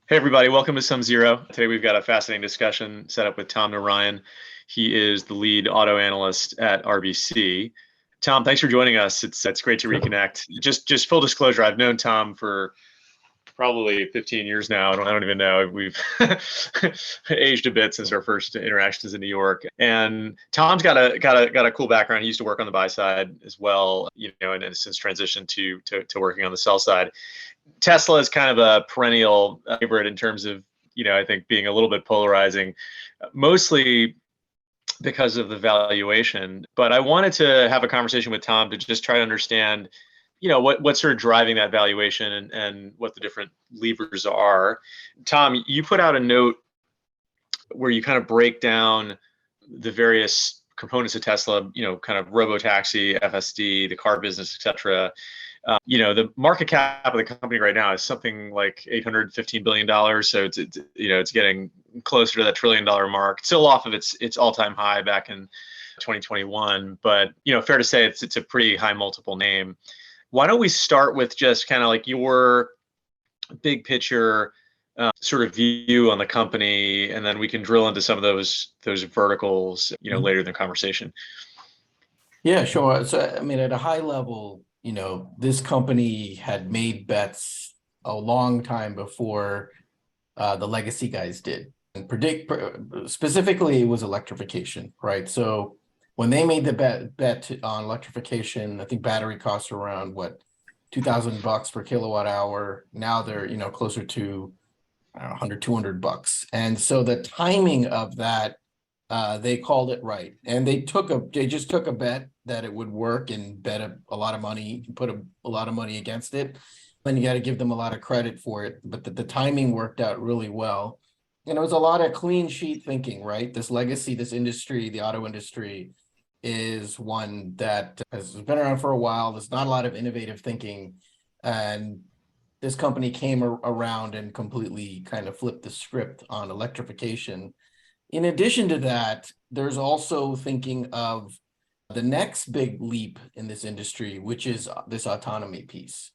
Hey everybody, welcome to Sum Zero. Today we've got a fascinating discussion set up with Tom Narayan. He is the lead auto analyst at RBC. Tom, thanks for joining us. It's great to Sure. reconnect. Just full disclosure, I've known Tom for probably 15 years now. I don't even know. We've aged a bit since our first interactions in New York. And Tom's got a cool background. He used to work on the buy side as well, and since transitioned to working on the sell side. Tesla is kind of a perennial favorite in terms of, I think being a little bit polarizing, mostly because of the valuation. But I wanted to have a conversation with Tom to just try to understand, what's sort of driving that valuation and what the different levers are. Tom, you put out a note where you kind of break down the various components of Tesla, kind of robo-taxi, FSD, the car business, et cetera. The market cap of the company right now is something like $815 billion. So it's getting closer to that $1 trillion mark. It's still off of its all-time high back in 2021, but fair to say it's a pretty high multiple name. Why don't we start with just kind of like your big picture sort of view on the company, and then we can drill into some of those verticals, later in the conversation. Yeah, sure. So, I mean, at a high level, this company had made bets a long time before the legacy guys did. And specifically, it was electrification, right? So when they made the bet on electrification, I think battery costs are around what, $2,000 per kilowatt hour. Now they're, closer to, I don't know, 100, $200. And so the timing of that, they called it right, and they just took a bet that it would work and bet a lot of money, put a lot of money against it. Then you got to give them a lot of credit for it, but the timing worked out really well. And it was a lot of clean sheet thinking, right? This legacy, this industry, the auto industry, is one that has been around for a while. There's not a lot of innovative thinking, and this company came around and completely kind of flipped the script on electrification. In addition to that, there's also thinking of the next big leap in this industry, which is this autonomy piece.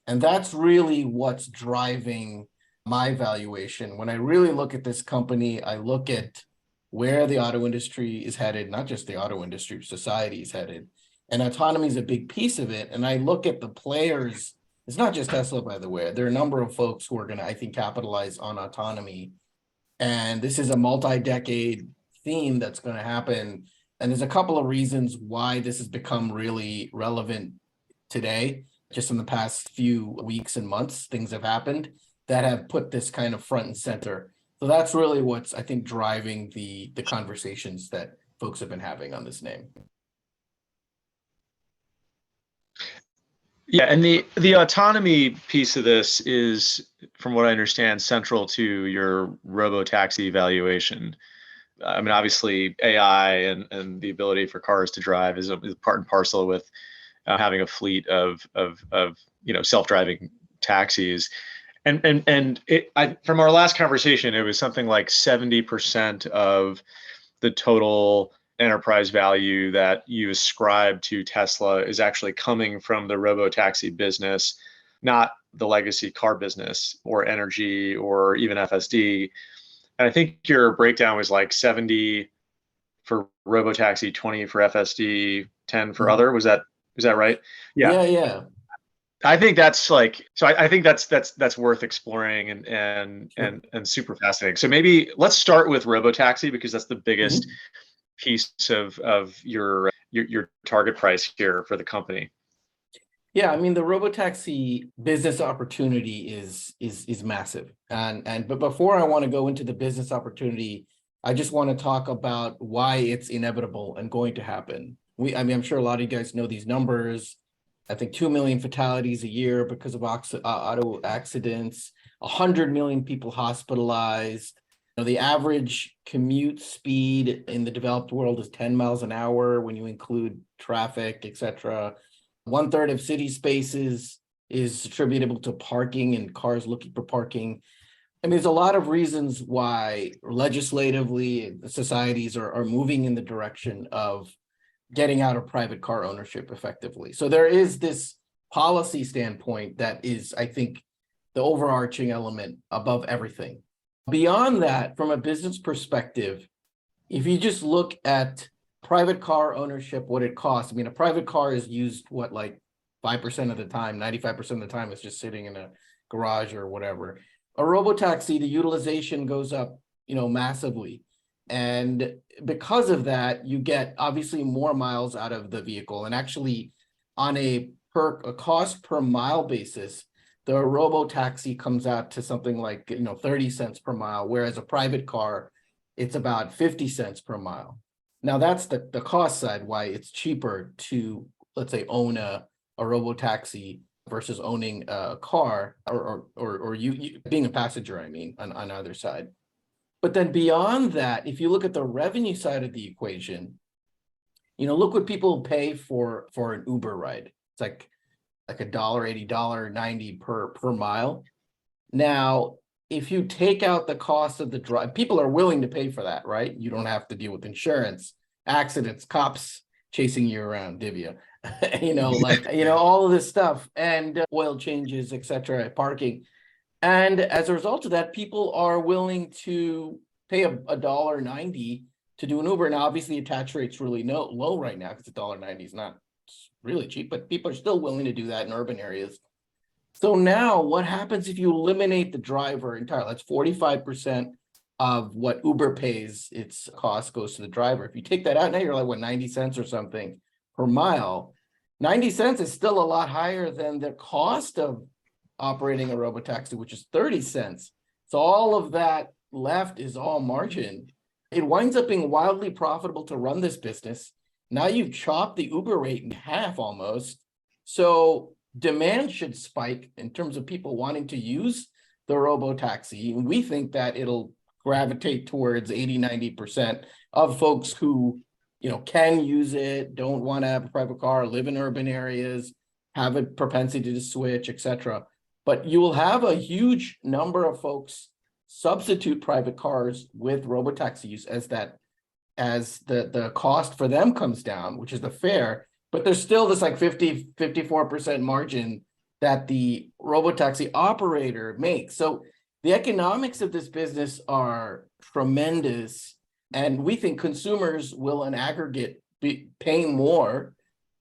And that's really what's driving my valuation. When I really look at this company, I look at where the auto industry is headed, not just the auto industry, society is headed. And autonomy is a big piece of it. And I look at the players, it's not just Tesla, by the way. There are a number of folks who are going to, I think, capitalize on autonomy. And this is a multi-decade theme that's going to happen. And there's a couple of reasons why this has become really relevant today. Just in the past few weeks and months, things have happened that have put this kind of front and center. So that's really what's, I think, driving the conversations that folks have been having on this name. Yeah, and the autonomy piece of this is, from what I understand, central to your robo-taxi valuation. I mean, obviously, AI and the ability for cars to drive is part and parcel with having a fleet of self-driving taxis. From our last conversation, it was something like 70% of the total enterprise value that you ascribe to Tesla is actually coming from the robo-taxi business, not the legacy car business or energy or even FSD. And I think your breakdown was like 70 for robo-taxi, 20 for FSD, 10 for other. Was that right? Yeah. I think that's like, so I think that's worth exploring and super fascinating. So maybe let's start with robo-taxi, because that's the biggest piece of your target price here for the company. Yeah, I mean, the robotaxi business opportunity is massive. But before I want to go into the business opportunity, I just want to talk about why it's inevitable and going to happen. I'm sure a lot of you guys know these numbers. I think 2 million fatalities a year because of auto accidents, 100 million people hospitalized. The average commute speed in the developed world is 10 miles an hour when you include traffic, et cetera. 1/3 of city spaces is attributable to parking and cars looking for parking. I mean, there's a lot of reasons why legislatively societies are moving in the direction of getting out of private car ownership effectively. So there is this policy standpoint that is, I think, the overarching element above everything. Beyond that, from a business perspective, if you just look at private car ownership, what it costs, I mean, a private car is used, what, like 5% of the time, 95% of the time it's just sitting in a garage or whatever. A robotaxi, the utilization goes up, massively. And because of that, you get obviously more miles out of the vehicle. And actually, on a cost per mile basis, the robo-taxi comes out to something like 30 cents per mile, whereas a private car, it's about 50 cents per mile. Now that's the cost side, why it's cheaper to, let's say, own a robo-taxi versus owning a car or you being a passenger, I mean, on either side. But then beyond that, if you look at the revenue side of the equation, look what people pay for an Uber ride. It's like $1.80, $1.90 per mile. Now, if you take out the cost of the drive, people are willing to pay for that, right? You don't have to deal with insurance, accidents, cops chasing you around, Divya, all of this stuff, and oil changes, etc., parking. And as a result of that, people are willing to pay $1.90 to do an Uber. Now, obviously, attach rate's really low right now because $1.90 is not really cheap, but people are still willing to do that in urban areas. So now what happens if you eliminate the driver entirely? That's 45% of what Uber pays, its cost goes to the driver. If you take that out, now you're like, what, 90 cents or something per mile. 90 cents is still a lot higher than the cost of operating a robotaxi, which is 30 cents. So all of that left is all margin. It winds up being wildly profitable to run this business. Now you've chopped the Uber rate in half almost. So demand should spike in terms of people wanting to use the robotaxi. And we think that it'll gravitate towards 80-90% of folks who, can use it, don't want to have a private car, live in urban areas, have a propensity to switch, etc. But you will have a huge number of folks substitute private cars with robotaxi use as the cost for them comes down, which is the fare. But there's still this like 54% margin that the robotaxi operator makes. So the economics of this business are tremendous. And we think consumers will in aggregate be paying more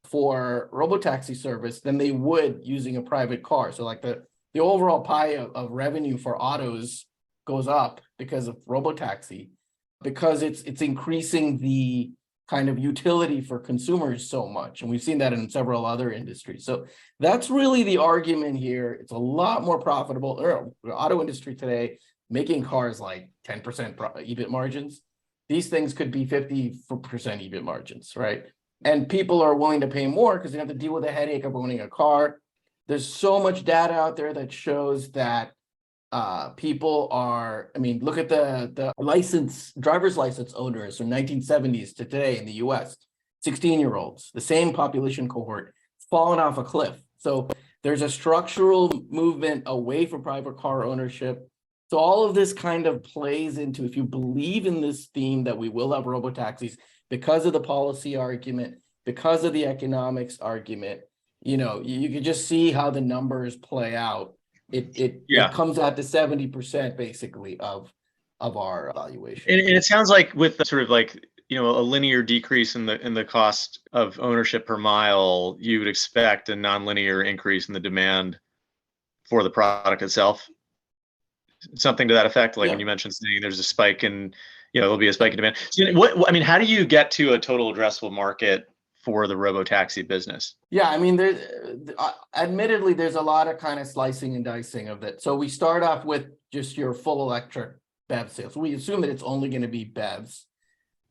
for robotaxi service than they would using a private car. So like the overall pie of revenue for autos goes up because of robotaxi, because it's increasing the kind of utility for consumers so much. And we've seen that in several other industries. So that's really the argument here. It's a lot more profitable. The auto industry today, making cars like 10% EBIT margins. These things could be 50% EBIT margins, right? And people are willing to pay more because they have to deal with the headache of owning a car. There's so much data out there that shows that people are, look at the driver's license owners from 1970s to today in the US, 16-year-olds, the same population cohort, fallen off a cliff. So there's a structural movement away from private car ownership. So all of this kind of plays into, if you believe in this theme that we will have robotaxis because of the policy argument, because of the economics argument, you can just see how the numbers play out. It comes out to 70% basically of our valuation. And it sounds like with sort of like a linear decrease in the cost of ownership per mile, you would expect a nonlinear increase in the demand for the product itself. Something to that effect, like when you mentioned saying there's a spike in, there'll be a spike in demand. So how do you get to a total addressable market for the robotaxi business? Yeah, admittedly, there's a lot of kind of slicing and dicing of it. So we start off with just your full electric BEV sales. We assume that it's only going to be BEVs.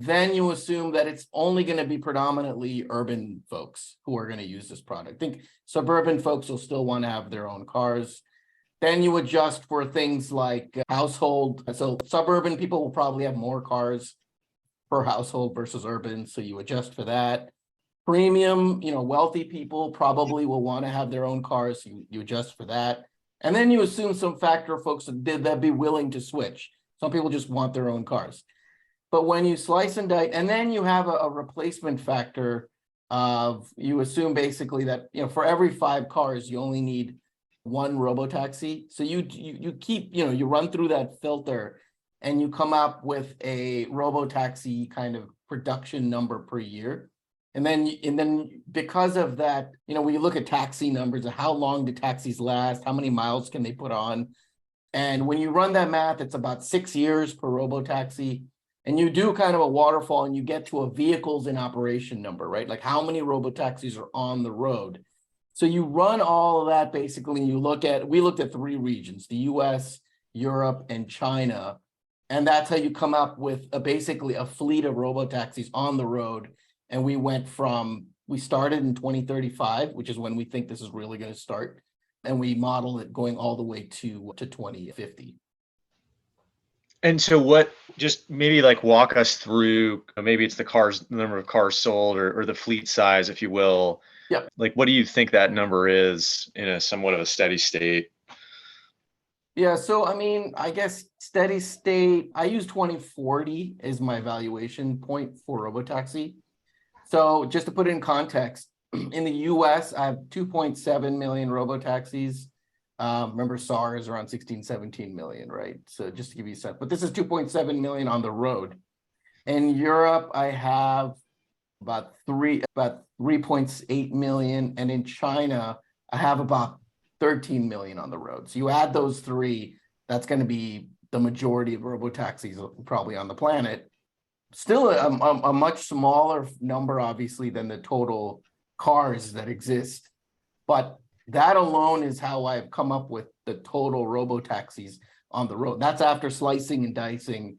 Then you assume that it's only going to be predominantly urban folks who are going to use this product. I think suburban folks will still want to have their own cars. Then you adjust for things like household. So suburban people will probably have more cars per household versus urban. So you adjust for that. Premium, wealthy people probably will want to have their own cars. So you adjust for that. And then you assume some factor of folks that be willing to switch. Some people just want their own cars. But when you slice and dice, and then you have a replacement factor of, you assume basically that, for every 5 cars, you only need one robotaxi. So you keep, you run through that filter and you come up with a robotaxi kind of production number per year. And then because of that, when you look at taxi numbers, how long do taxis last? How many miles can they put on? And when you run that math, it's about 6 years per robotaxi. And you do kind of a waterfall and you get to a vehicles in operation number, right? Like how many robotaxis are on the road. So you run all of that basically, and we looked at 3 regions, the US, Europe, and China. And that's how you come up with basically a fleet of robotaxis on the road. And we started in 2035, which is when we think this is really going to start. And we model it going all the way to 2050. And so just maybe like walk us through, maybe it's the number of cars sold or the fleet size, if you will. Yep. Like, what do you think that number is in a somewhat of a steady state? Yeah, so I guess steady state, I use 2040 as my valuation point for Robotaxi. So just to put it in context, in the US, I have 2.7 million robotaxis. Remember SARS around 16, 17 million, right? So just to give you a sense, but this is 2.7 million on the road. In Europe, I have about 3.8 million. And in China, I have about 13 million on the road. So you add those 3, that's going to be the majority of robotaxis probably on the planet. Still a much smaller number, obviously, than the total cars that exist. But that alone is how I've come up with the total robotaxis on the road. That's after slicing and dicing,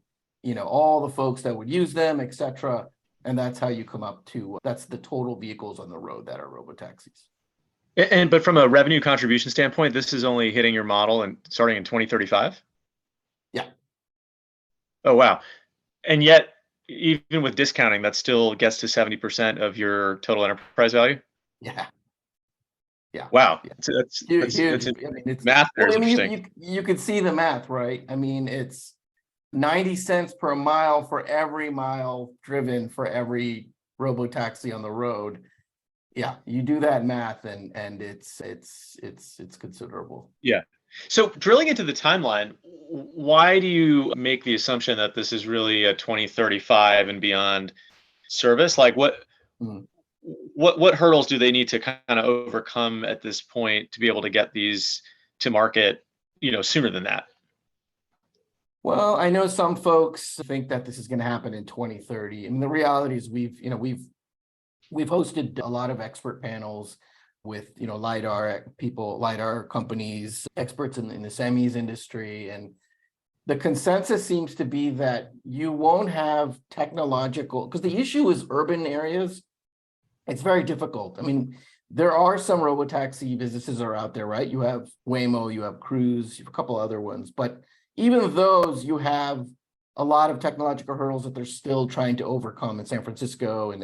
all the folks that would use them, et cetera. And that's how you come up to, that's the total vehicles on the road that are robotaxis. But from a revenue contribution standpoint, this is only hitting your model and starting in 2035? Yeah. Oh, wow. And yet, even with discounting, that still gets to 70% of your total enterprise value? Yeah. Yeah. Wow. Yeah. That's it's math there is interesting. you could see the math, right? It's 90 cents per mile for every mile driven for every robotaxi on the road. Yeah, you do that math and it's considerable. Yeah. So drilling into the timeline, why do you make the assumption that this is really a 2035 and beyond service? Like what hurdles do they need to kind of overcome at this point to be able to get these to market, sooner than that? Well, I know some folks think that this is going to happen in 2030. The reality is we've hosted a lot of expert panels with LiDAR companies, experts in the semis industry, and the consensus seems to be that you won't have technological, because the issue is urban areas. It's very difficult. There are some robotaxi businesses that are out there, right? You have Waymo, you have Cruise, you have a couple other ones, but even those, you have a lot of technological hurdles that they're still trying to overcome in San Francisco and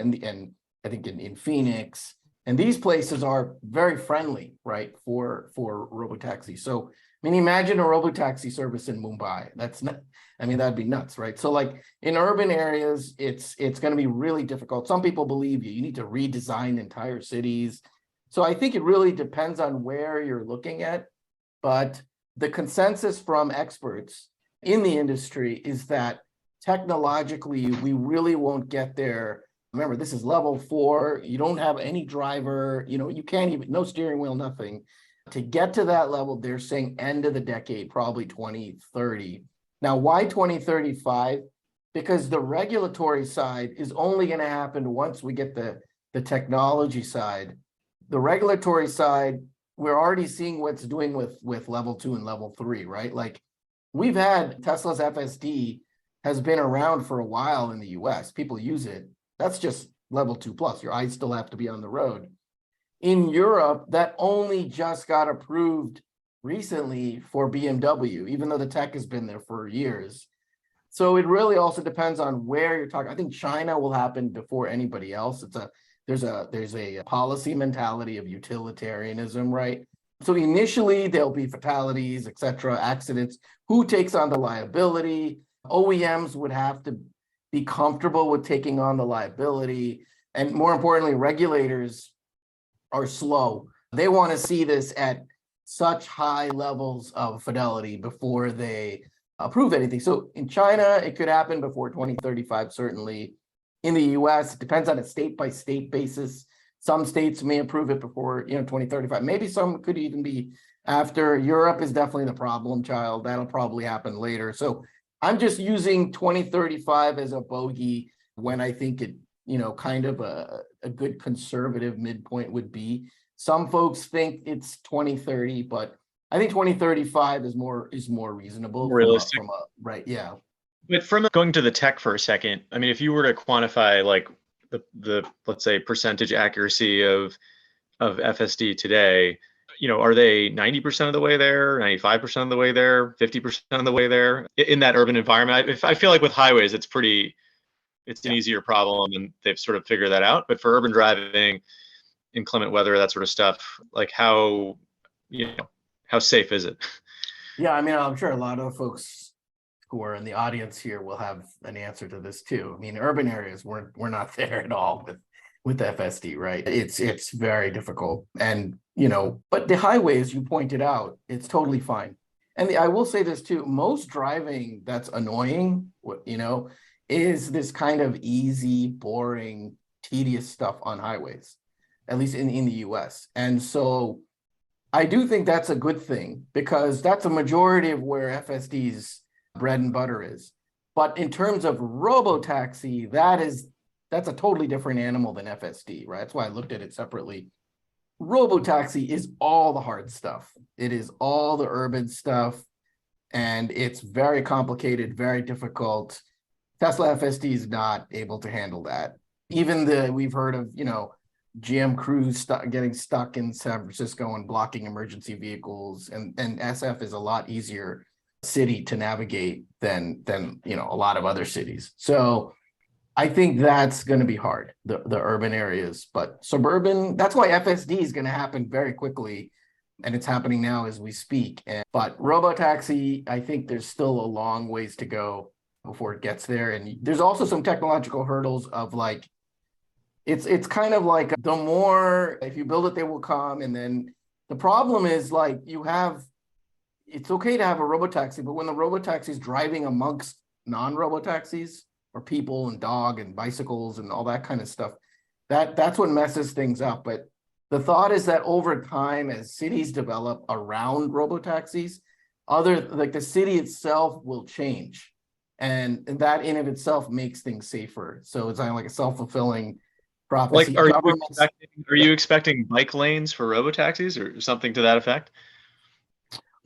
I think in Phoenix. And these places are very friendly, right, for robotaxi. So, imagine a robotaxi service in Mumbai. That's not, that'd be nuts, right? So like in urban areas, it's going to be really difficult. Some people believe you need to redesign entire cities. So I think it really depends on where you're looking at. But the consensus from experts in the industry is that technologically, we really won't get there. Remember, this is level 4. You don't have any driver, you can't even, no steering wheel, nothing. To get to that level, they're saying end of the decade, probably 2030. Now, why 2035? Because the regulatory side is only going to happen once we get the technology side. The regulatory side, we're already seeing what's doing with level 2 and level 3, right? Like we've had Tesla's FSD has been around for a while in the US. People use it. That's just level 2 plus. Your eyes still have to be on the road. In Europe, that only just got approved recently for BMW, even though the tech has been there for years. So it really also depends on where you're talking. I think China will happen before anybody else. There's a policy mentality of utilitarianism, right? So initially there'll be fatalities, et cetera, accidents. Who takes on the liability? OEMs would have to be comfortable with taking on the liability. And more importantly, regulators are slow. They want to see this at such high levels of fidelity before they approve anything. So in China, it could happen before 2035, certainly. In the US, it depends on a state by state basis. Some states may approve it before 2035. Maybe some could even be after. Europe is definitely the problem child. That'll probably happen later. So I'm just using 2035 as a bogey when I think it, kind of a good conservative midpoint would be. Some folks think it's 2030, but I think 2035 is more reasonable. Realistic. From a right, yeah. But from going to the tech for a second, I mean, if you were to quantify like the let's say percentage accuracy of FSD today, are they 90% of the way there, 95% of the way there, 50% of the way there in that urban environment? I feel like with highways, it's an easier problem and they've sort of figured that out. But for urban driving, inclement weather, that sort of stuff, like how safe is it? Yeah, I mean, I'm sure a lot of folks who are in the audience here will have an answer to this too. I mean, urban areas, we're not there at all with FSD, right? It's very difficult. And, but the highways, you pointed out, it's totally fine. And I will say this too, most driving that's annoying, is this kind of easy, boring, tedious stuff on highways, at least in the US. And so I do think that's a good thing because that's a majority of where FSD's bread and butter is. But in terms of robo-taxi, that's a totally different animal than FSD, right? That's why I looked at it separately. Robo-taxi is all the hard stuff. It is all the urban stuff, and it's very complicated, very difficult. Tesla FSD is not able to handle that. Even we've heard of, GM Cruise getting stuck in San Francisco and blocking emergency vehicles, and SF is a lot easier city to navigate than a lot of other cities. So I think that's going to be hard, the urban areas, but suburban, that's why FSD is going to happen very quickly, and it's happening now as we speak. But robotaxi, I think there's still a long ways to go before it gets there. And there's also some technological hurdles of like, it's kind of like the more, if you build it, they will come. And then the problem is like it's okay to have a robotaxi, but when the robotaxi is driving amongst non-robotaxis or people and dog and bicycles and all that kind of stuff, that's what messes things up. But the thought is that over time, as cities develop around robotaxis, like the city itself will change. And that in of itself makes things safer. So it's kind of like a self-fulfilling prophecy. Like, are you expecting bike lanes for robotaxis or something to that effect?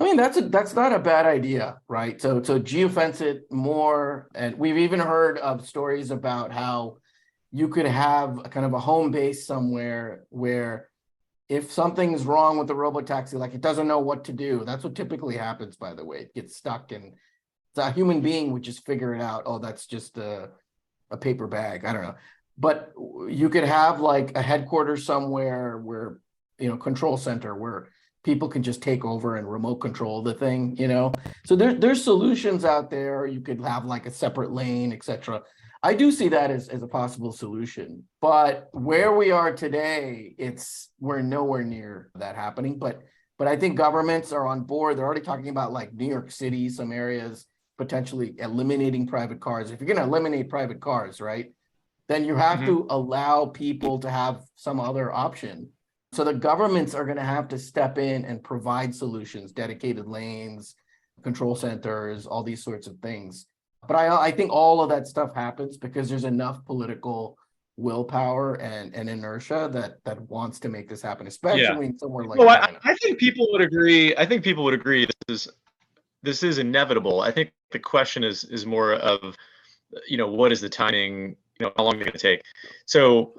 I mean, that's not a bad idea, right? So geofence it more. And we've even heard of stories about how you could have a kind of a home base somewhere where if something's wrong with the robotaxi, like it doesn't know what to do, that's what typically happens, by the way. It gets stuck and a human being would just figure it out. Oh, that's just a paper bag. I don't know. But you could have like a headquarters somewhere where, control center where people can just take over and remote control the thing, So there's solutions out there. You could have like a separate lane, etc. I do see that as a possible solution. But where we are today, we're nowhere near that happening. But I think governments are on board. They're already talking about like New York City, some areas potentially eliminating private cars. If you're going to eliminate private cars, right, then you have to allow people to have some other option. So the governments are going to have to step in and provide solutions, dedicated lanes, control centers, all these sorts of things. But I think all of that stuff happens because there's enough political willpower and inertia that wants to make this happen, especially in somewhere like China. I think people would agree. This is inevitable. I think the question is more of, what is the timing? How long is it going to take? So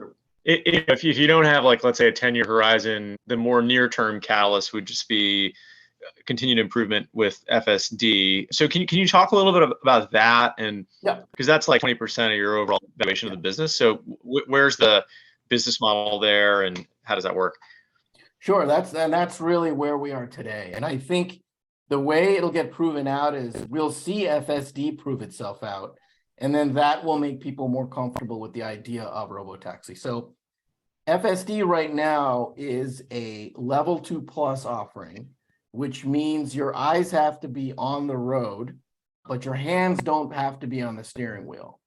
if you don't have like, let's say a 10-year horizon, the more near-term catalyst would just be continued improvement with FSD. So can you talk a little bit about that? And because that's like 20% of your overall valuation of the business. So where's the business model there and how does that work? Sure. That's really where we are today. And I think the way it'll get proven out is we'll see FSD prove itself out. And then that will make people more comfortable with the idea of robotaxi. So FSD right now is a level 2+ offering. which means your eyes have to be on the road, but your hands don't have to be on the steering wheel.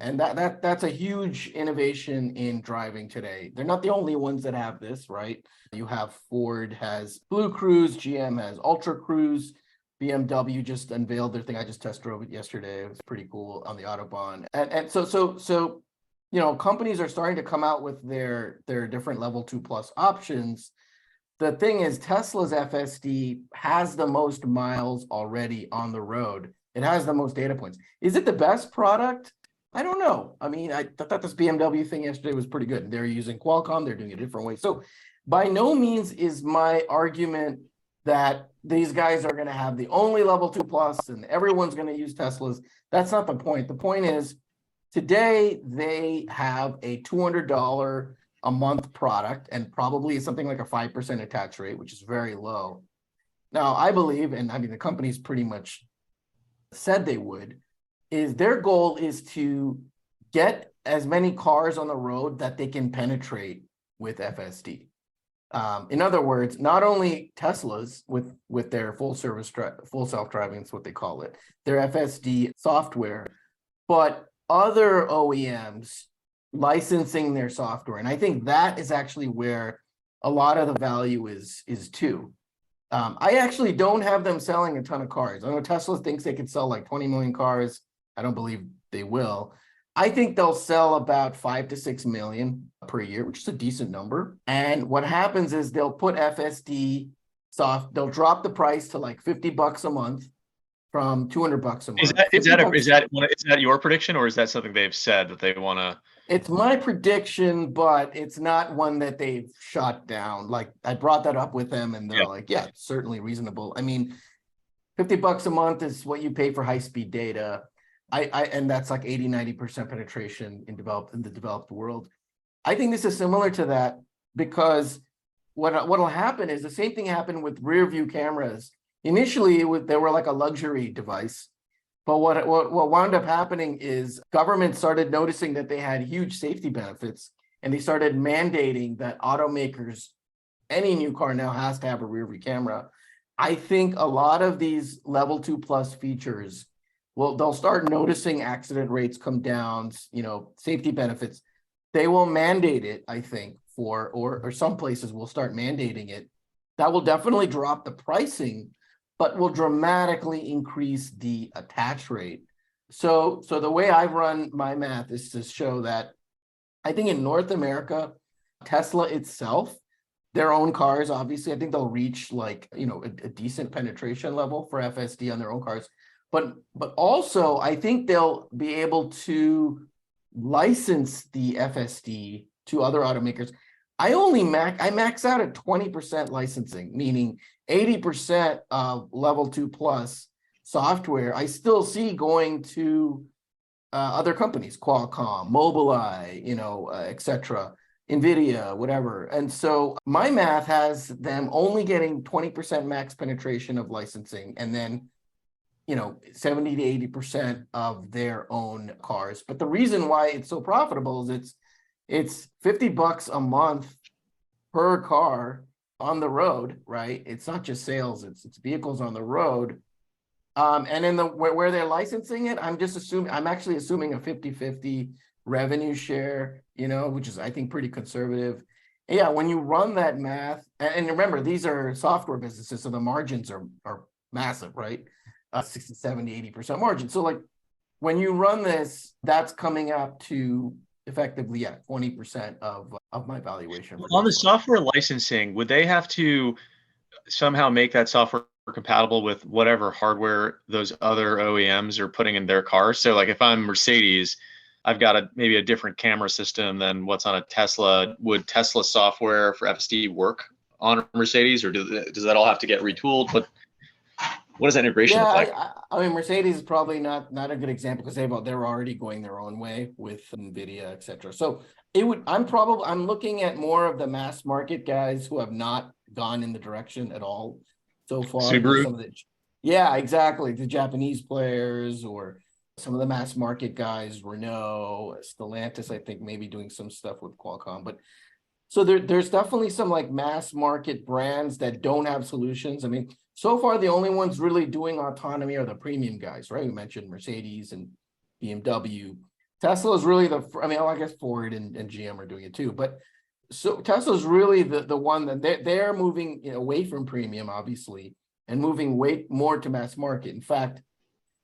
And that's a huge innovation in driving today. They're not the only ones that have this, right? You have Ford has Blue Cruise, GM has Ultra Cruise, BMW just unveiled their thing. I just test drove it yesterday. It was pretty cool on the Autobahn. And so you know, companies are starting to come out with their different level 2+ options. The thing is, Tesla's FSD has the most miles already on the road. It has the most data points. Is it the best product? I don't know. I mean, I thought this BMW thing yesterday was pretty good. They're using Qualcomm. They're doing it a different way. So by no means is my argument that these guys are going to have the only level 2+ and everyone's going to use Teslas. That's not the point. The point is today they have a $200 a month product and probably something like a 5% attach rate, which is very low. Now, I believe, and I mean, the company's pretty much said they would, is their goal is to get as many cars on the road that they can penetrate with FSD. In other words, not only Teslas with their full self-driving, is what they call it, their FSD software, but other OEMs licensing their software. And I think that is actually where a lot of the value is too. I actually don't have them selling a ton of cars. I know Tesla thinks they could sell like 20 million cars. I don't believe they will. I think they'll sell about 5 to 6 million per year, which is a decent number. And what happens is they'll put FSD they'll drop the price to like $50 a month from $200 a month. Is that your prediction, or is that something they've said that they want to? It's my prediction, but it's not one that they've shot down. Like I brought that up with them and they're like, yeah, it's certainly reasonable. I mean, $50 a month is what you pay for high-speed data. And that's like 80-90% penetration in the developed world. I think this is similar to that because what'll happen is the same thing happened with rear view cameras. Initially, they were like a luxury device. But what wound up happening is government started noticing that they had huge safety benefits, and they started mandating that automakers, any new car now has to have a rear view camera. I think a lot of these level 2+ features, well, they'll start noticing accident rates come down, you know, safety benefits. They will mandate it, I think, or some places will start mandating it. That will definitely drop the pricing, but will dramatically increase the attach rate. So the way I run my math is to show that I think in North America, Tesla itself, their own cars, obviously, I think they'll reach like, you know, a decent penetration level for FSD on their own cars. But also, I think they'll be able to license the FSD to other automakers. I max out at 20% licensing, meaning 80% of level 2+ software. I still see going to other companies, Qualcomm, Mobileye, you know, etc., NVIDIA, whatever. And so my math has them only getting 20% max penetration of licensing, and then, you know, 70 to 80% of their own cars. But the reason why it's so profitable is it's $50 a month per car on the road, right? It's not just sales, it's vehicles on the road. And in where they're licensing it, I'm actually assuming a 50-50 revenue share, you know, which is, I think, pretty conservative. And yeah, when you run that math, and remember, these are software businesses, so the margins are massive, right? 60, 70, 80% margin. So like when you run this, that's coming up to effectively, 20% of my valuation. On the software licensing, would they have to somehow make that software compatible with whatever hardware those other OEMs are putting in their cars? So like if I'm Mercedes, I've got maybe a different camera system than what's on a Tesla. Would Tesla software for FSD work on a Mercedes, or does that all have to get retooled? What does that integration look like? I mean, Mercedes is probably not a good example because they're already going their own way with NVIDIA, etc. So I'm looking at more of the mass market guys who have not gone in the direction at all so far. Subaru? Yeah, exactly. The Japanese players or some of the mass market guys, Renault, Stellantis, I think maybe doing some stuff with Qualcomm. But so there's definitely some like mass market brands that don't have solutions. I mean, So far, the only ones really doing autonomy are the premium guys, right? We mentioned Mercedes and BMW. Tesla is really I guess Ford and GM are doing it too, but so Tesla's really the one that they're moving away from premium, obviously, and moving way more to mass market. In fact,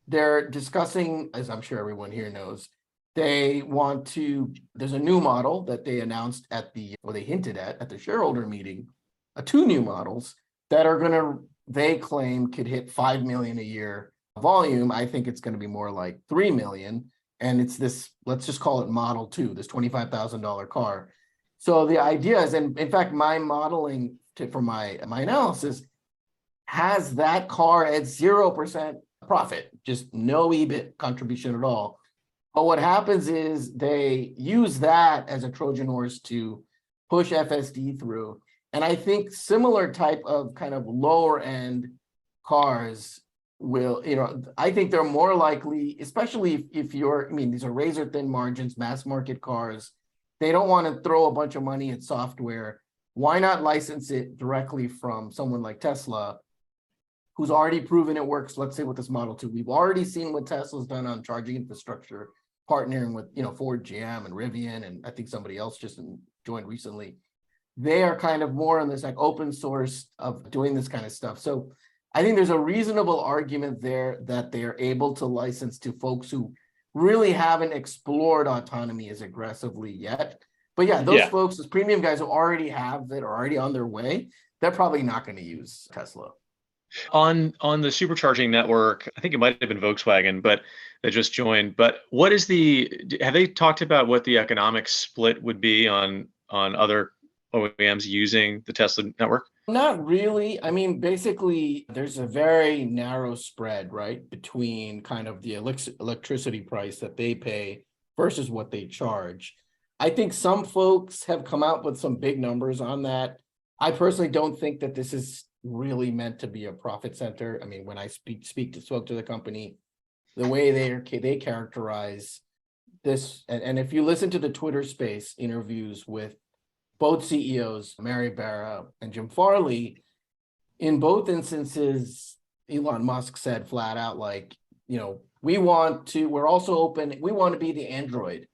they're discussing, as I'm sure everyone here knows, there's a new model that they announced they hinted at the shareholder meeting, two new models that are they claim could hit 5 million a year volume. I think it's going to be more like 3 million. And it's this, let's just call it Model 2, this $25,000 car. So the idea is, and in fact, my modeling for my analysis has that car at 0% profit, just no EBIT contribution at all. But what happens is they use that as a Trojan horse to push FSD through. And I think similar type of kind of lower end cars will, I think they're more likely, especially if these are razor thin margins, mass market cars. They don't want to throw a bunch of money at software. Why not license it directly from someone like Tesla, who's already proven it works? Let's say with this Model 2, we've already seen what Tesla's done on charging infrastructure, partnering with Ford, GM, and Rivian, and I think somebody else just joined recently. They are kind of more on this like open source of doing this kind of stuff. So I think there's a reasonable argument there that they are able to license to folks who really haven't explored autonomy as aggressively yet. But yeah, those folks, those premium guys who already have that, are already on their way, they're probably not going to use Tesla. On the supercharging network, I think it might have been Volkswagen, but that just joined. But have they talked about what the economic split would be on other OEMs using the Tesla network? Not really. I mean, basically, there's a very narrow spread, right, between kind of the electricity price that they pay versus what they charge. I think some folks have come out with some big numbers on that. I personally don't think that this is really meant to be a profit center. I mean, when I spoke to the company, the way they characterize this, and if you listen to the Twitter Space interviews with both CEOs, Mary Barra and Jim Farley, in both instances, Elon Musk said flat out, like, we're also open, we want to be the Android.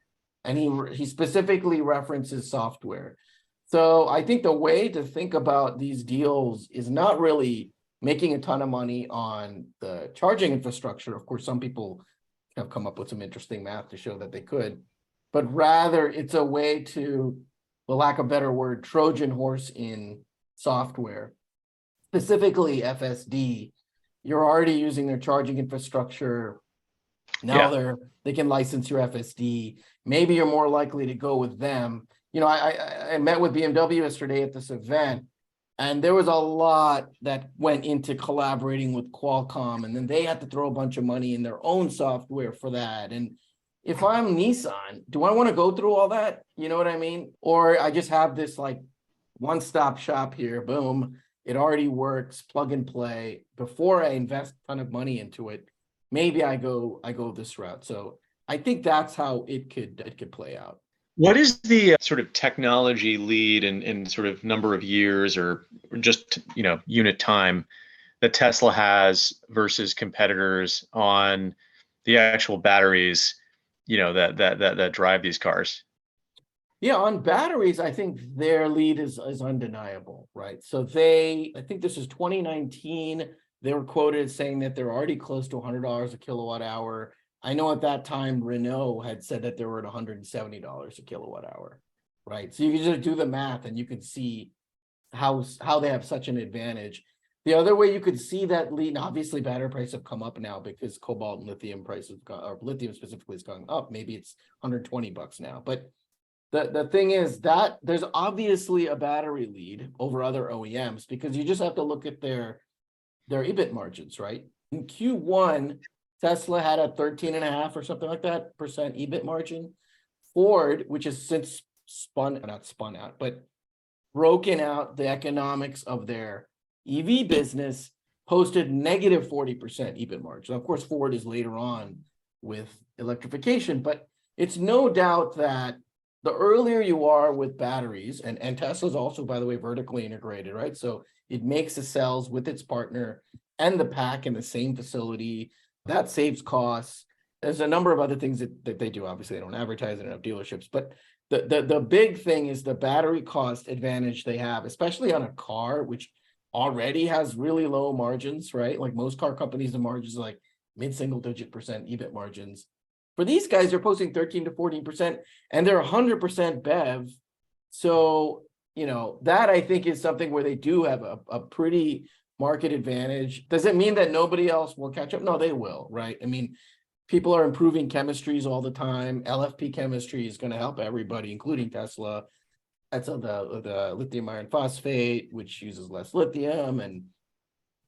And he specifically references software. So I think the way to think about these deals is not really making a ton of money on the charging infrastructure. Of course, some people have come up with some interesting math to show that they could, but rather it's a way to, for lack of a better word, Trojan horse in software, specifically FSD. You're already using their charging infrastructure. Now they can license your FSD. Maybe you're more likely to go with them. I met with BMW yesterday at this event, and there was a lot that went into collaborating with Qualcomm, and then they had to throw a bunch of money in their own software for that. And if I'm Nissan, do I want to go through all that? You know what I mean? Or I just have this like one-stop shop here, boom, it already works, plug and play. Before I invest a ton of money into it, maybe I go this route. So I think that's how it could play out. What is the sort of technology lead in sort of number of years or just unit time that Tesla has versus competitors on the actual batteries, that drive these cars? Yeah, on batteries, I think their lead is undeniable, right? So I think this is 2019. They were quoted as saying that they're already close to $100 a kilowatt hour. I know at that time, Renault had said that they were at $170 a kilowatt hour, right? So you can just do the math and you can see how they have such an advantage. The other way you could see that lead, obviously battery prices have come up now because cobalt and lithium prices, or lithium specifically, is going up. Maybe it's $120 now. But the thing is that there's obviously a battery lead over other OEMs because you just have to look at their EBIT margins, right? In Q1, Tesla had a 13.5 or something like that percent EBIT margin. Ford, which has since not spun out, but broken out the economics of their EV business, posted negative 40% EBIT margin. Of course, Ford is later on with electrification, but it's no doubt that the earlier you are with batteries, and Tesla's also, by the way, vertically integrated, right? So it makes the cells with its partner and the pack in the same facility. That saves costs. There's a number of other things that they do. Obviously, they don't advertise it enough dealerships, but the big thing is the battery cost advantage they have, especially on a car, which already has really low margins, right? Like most car companies, the margins are like mid-single digit percent EBIT margins. For these guys, they're posting 13 to 14%, and they're 100% BEV. So, that I think is something where they do have a pretty market advantage. Does it mean that nobody else will catch up? No, they will, right? I mean, people are improving chemistries all the time. LFP chemistry is going to help everybody, including Tesla. That's the lithium iron phosphate, which uses less lithium, and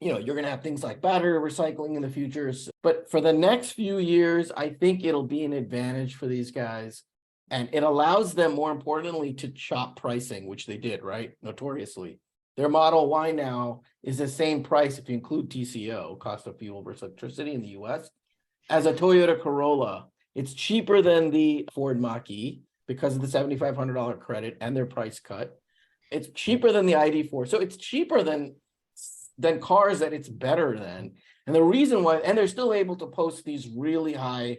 you're going to have things like battery recycling in the future. But for the next few years, I think it'll be an advantage for these guys. And it allows them, more importantly, to chop pricing, which they did, right? Notoriously. Their Model Y now is the same price if you include TCO, cost of fuel versus electricity in the US, as a Toyota Corolla. It's cheaper than the Ford Mach-E because of the $7,500 credit and their price cut. It's cheaper than the ID4. So it's cheaper than cars that it's better than. And the reason why, and they're still able to post these really high,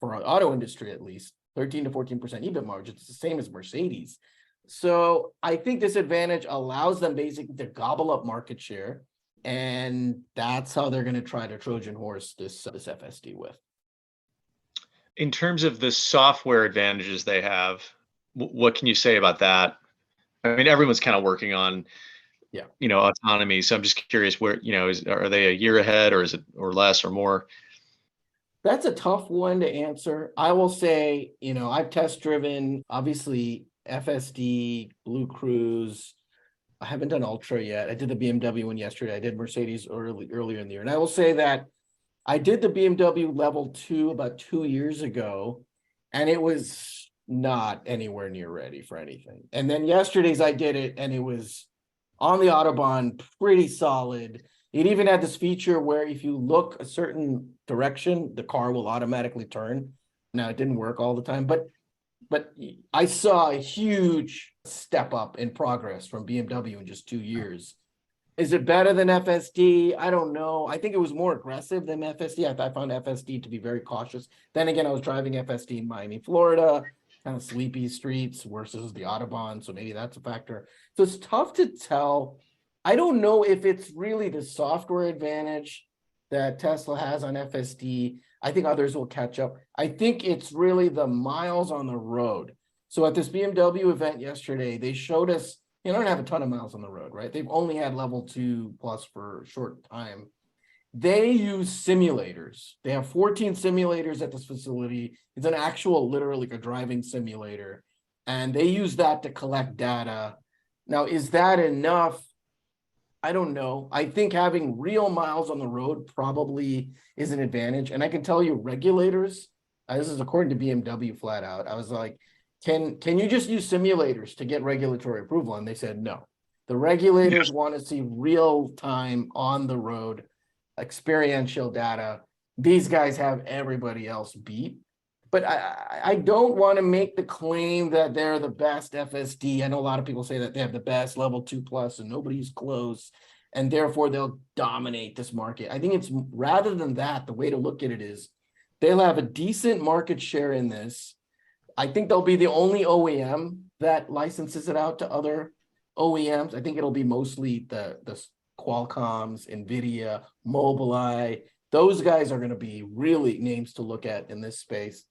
for our auto industry at least, 13 to 14% EBIT margins. It's the same as Mercedes. So I think this advantage allows them basically to gobble up market share. And that's how they're going to try to Trojan horse this FSD with. In terms of the software advantages they have, what can you say about that? I mean, everyone's kind of working on autonomy. So I'm just curious where, are they a year ahead, or is it, or less or more? That's a tough one to answer. I will say, I've test driven, obviously, FSD, Blue Cruise. I haven't done Ultra yet. I did the BMW one yesterday. I did Mercedes earlier in the year. And I will say that I did the BMW Level 2 about 2 years ago, and it was not anywhere near ready for anything. And then yesterday's I did it, and it was on the Autobahn, pretty solid. It even had this feature where if you look a certain direction, the car will automatically turn. Now, it didn't work all the time, but I saw a huge step up in progress from BMW in just 2 years. Is it better than FSD? I don't know. I think it was more aggressive than FSD. I found FSD to be very cautious. Then again, I was driving FSD in Miami, Florida, kind of sleepy streets versus the Autobahn. So maybe that's a factor. So it's tough to tell. I don't know if it's really the software advantage that Tesla has on FSD. I think others will catch up. I think it's really the miles on the road. So at this BMW event yesterday, they showed us, they don't have a ton of miles on the road, right? They've only had level 2 plus for a short time. They use simulators. They have 14 simulators at this facility. It's an actual, literally like a driving simulator. And they use that to collect data. Now, is that enough? I don't know. I think having real miles on the road probably is an advantage. And I can tell you regulators, this is according to BMW flat out, I was like, can you just use simulators to get regulatory approval? And they said no. The regulators want to see real time on the road experiential data. These guys have everybody else beat. But I don't want to make the claim that they're the best FSD. I know a lot of people say that they have the best level 2 plus and nobody's close, and therefore they'll dominate this market. I think it's rather than that, the way to look at it is they'll have a decent market share in this. I think they'll be the only OEM that licenses it out to other OEMs. I think it'll be mostly the Qualcomms, NVIDIA, Mobileye. Those guys are going to be really names to look at in this space.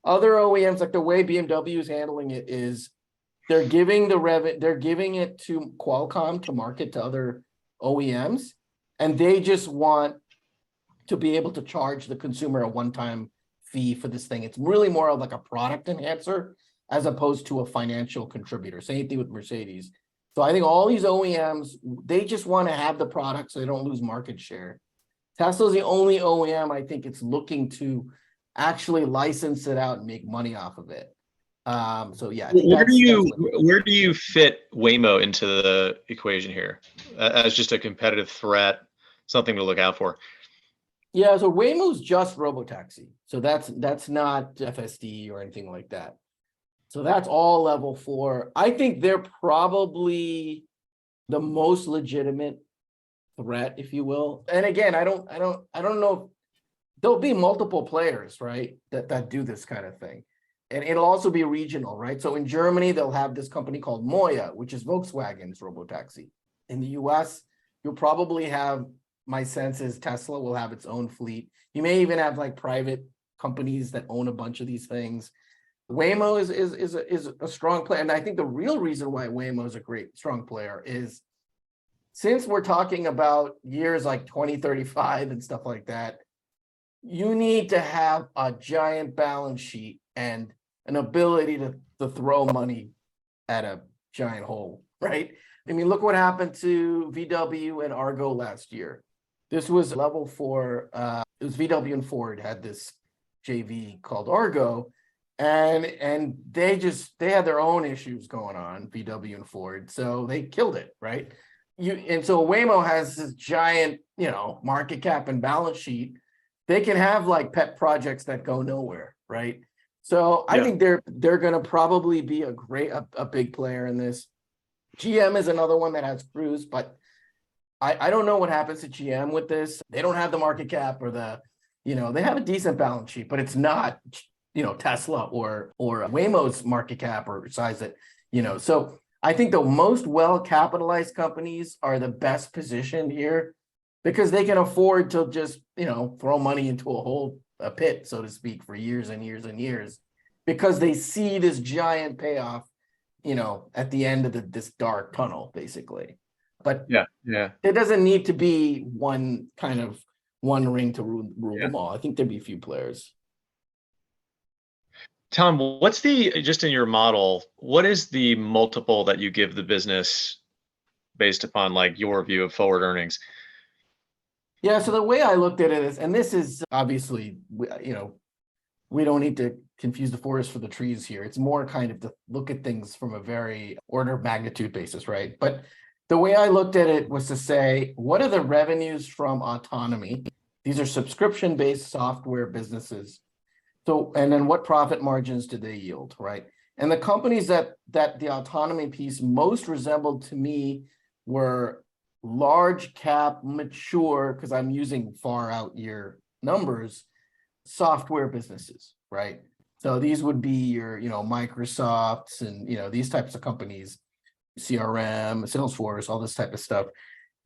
Other OEMs, like the way BMW is handling it, is they're giving it to Qualcomm to market to other OEMs, and they just want to be able to charge the consumer a one-time fee for this thing. It's really more of like a product enhancer as opposed to a financial contributor. Same thing with Mercedes. So I think all these OEMs, they just want to have the product so they don't lose market share. Tesla's the only OEM I think it's looking to actually license it out and make money off of it. So yeah, I think where do you fit Waymo into the equation here as just a competitive threat, something to look out for? Yeah, so Waymo's just Robotaxi. So that's not FSD or anything like that. So that's all level 4. I think they're probably the most legitimate threat, if you will. And again, I don't know. There'll be multiple players, right, that do this kind of thing. And it'll also be regional, right? So in Germany, they'll have this company called Moya, which is Volkswagen's robotaxi. In the US, you'll probably have, my sense is Tesla will have its own fleet. You may even have like private companies that own a bunch of these things. Waymo is a strong player. And I think the real reason why Waymo is a great, strong player is since we're talking about years like 2035 and stuff like that, you need to have a giant balance sheet and an ability to throw money at a giant hole, right? I mean, look what happened to VW and Argo last year. This was level 4. It was VW and Ford had this JV called Argo, and they had their own issues going on, VW and Ford, so they killed it, right? And so Waymo has this giant, market cap and balance sheet. They can have like pet projects that go nowhere, right? So I think they're going to probably be a big player in this. GM is another one that has Cruise, but I don't know what happens to GM with this. They don't have the market cap or they have a decent balance sheet, but it's not, Tesla or Waymo's market cap or size that, so I think the most well-capitalized companies are the best positioned here because they can afford to just, throw money into a pit, so to speak, for years and years and years, because they see this giant payoff, at the end of this dark tunnel, basically. But it doesn't need to be one ring to rule them all. I think there'd be a few players. Tom, what's just in your model, what is the multiple that you give the business based upon like your view of forward earnings? Yeah, so the way I looked at it is, and this is obviously, we don't need to confuse the forest for the trees here. It's more kind of to look at things from a very order of magnitude basis, right? But the way I looked at it was to say, what are the revenues from autonomy? These are subscription-based software businesses. So, and then what profit margins do they yield, right? And the companies that the autonomy piece most resembled to me were large cap, mature, because I'm using far out year numbers, software businesses, right? So these would be your, Microsofts and, these types of companies, CRM, Salesforce, all this type of stuff.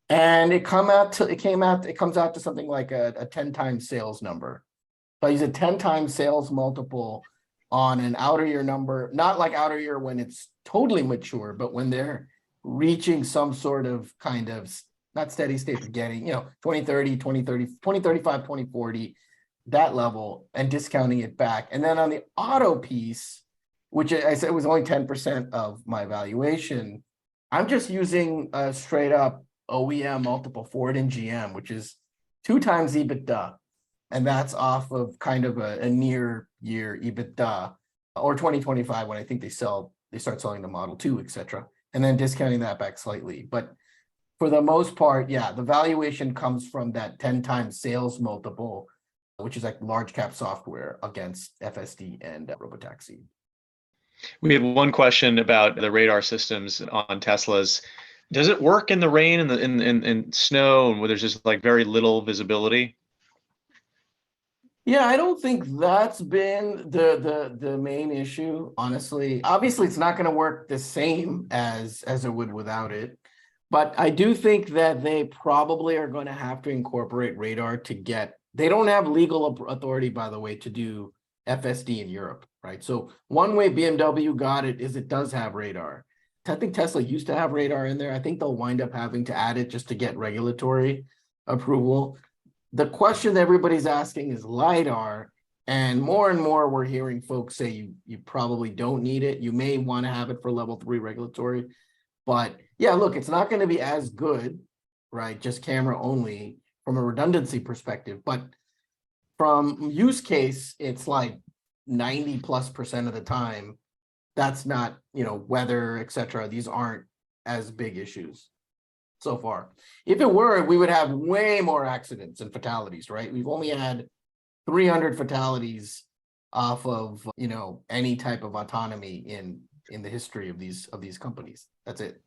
And it comes out to something like a 10 times sales number. So I use a 10 times sales multiple on an outer year number, not like outer year when it's totally mature, but when they're reaching some sort of not steady state, but getting, 2030, 2030, 2035, 2040, that level, and discounting it back. And then on the auto piece, which I said was only 10% of my valuation, I'm just using a straight up OEM multiple, Ford and GM, which is 2 times EBITDA. And that's off of kind of a near year EBITDA, or 2025 when I think they start selling the Model 2, etc. And then discounting that back slightly. But for the most part, the valuation comes from that 10 times sales multiple, which is like large cap software against FSD and Robotaxi. We have one question about the radar systems on Teslas. Does it work in the rain and in snow and where there's just like very little visibility? Yeah, I don't think that's been the main issue, honestly. Obviously, it's not going to work the same as it would without it. But I do think that they probably are going to have to incorporate radar they don't have legal authority, by the way, to do FSD in Europe, right? So one way BMW got it is it does have radar. I think Tesla used to have radar in there. I think they'll wind up having to add it just to get regulatory approval. The question that everybody's asking is LiDAR, and more we're hearing folks say you probably don't need it. You may want to have it for level 3 regulatory. But yeah, look, it's not going to be as good, right? Just camera only from a redundancy perspective. But from use case, it's like 90+% of the time. That's not, weather, etc. These aren't as big issues so far. If it were, we would have way more accidents and fatalities, right? We've only had 300 fatalities off of any type of autonomy in the history of these companies. That's it.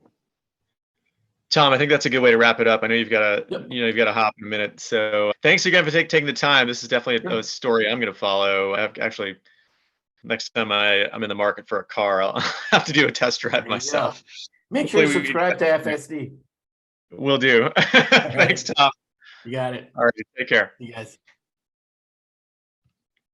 Tom, I think that's a good way to wrap it up. I know you've got to, Yep. you've got to hop in a minute. So thanks again for taking the time. This is definitely a story I'm going to follow. I have actually, next time I'm in the market for a car, I'll have to do a test drive myself. Make sure Hopefully you subscribe to FSD. Will do. Thanks, Tom. You got it. All right, take care. You guys.